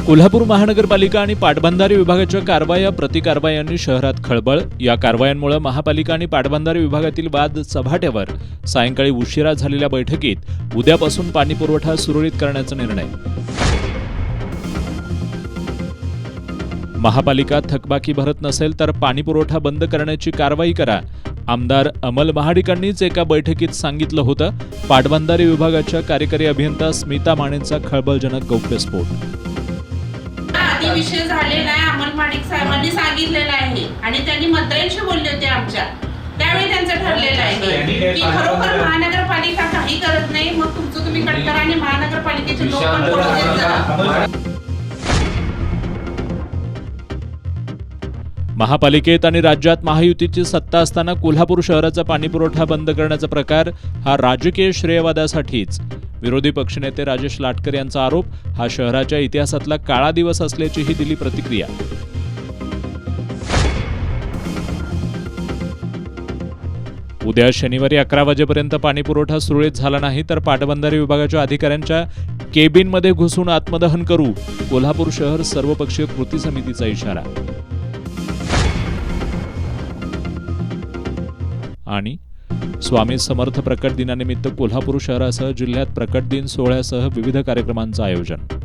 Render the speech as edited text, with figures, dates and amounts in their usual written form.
कोल्हापूर महानगरपालिका आणि पाटबंधारे विभागाच्या कारवाया प्रतिकारवायांनी शहरात खळबळ. या कारवायांमुळे महापालिका आणि पाटबंधारे विभागातील वाद चव्हाट्यावर. सायंकाळी उशिरा झालेल्या बैठकीत उद्यापासून पाणीपुरवठा सुरळीत करण्याचा निर्णय. महापालिका थकबाकी भरत नसेल तर पाणीपुरवठा बंद करण्याची कारवाई करा. आमदार अमल महाडिकांनीच एका बैठकीत सांगितलं होतं. पाटबंधारे विभागाच्या कार्यकारी अभियंता स्मिता मानेंचा खळबळजनक गौप्यस्फोट. विषय झालेला आहे, अमल महाडिक साहेबांनी सांगितलेलं आहे आणि त्यांनी मंत्र्यांशी बोलले होते आमच्या, त्यावेळी त्यांचं ठरलेलं आहे की खरोखर महानगरपालिका काही करत नाही, मग तुमचं तुम्ही कट करा आणि महानगरपालिकेचे लोक पण पळून देत जा. महापालिकेत आणि राज्यात महायुतीची सत्ता असताना कोल्हापूर शहराचा पाणीपुरवठा बंद करण्याचा प्रकार हा राजकीय श्रेयवादासाठीच. विरोधी पक्षनेते राजेश लाटकर यांचा आरोप. हा शहराच्या इतिहासातला काळा दिवस असल्याचीही दिली प्रतिक्रिया. उद्या शनिवारी 11 वाजेपर्यंत पाणीपुरवठा सुरळीत झाला नाही तर पाटबंधारे विभागाच्या अधिकाऱ्यांच्या केबिनमध्ये घुसून आत्मदहन करू. कोल्हापूर शहर सर्वपक्षीय कृती समितीचा इशारा. आणि स्वामी समर्थ प्रकट दिनानिमित्त कोल्हापूर शहरासह जिल्ह्यात प्रकट दिन सोहळ्यासह विविध कार्यक्रमांचं आयोजन.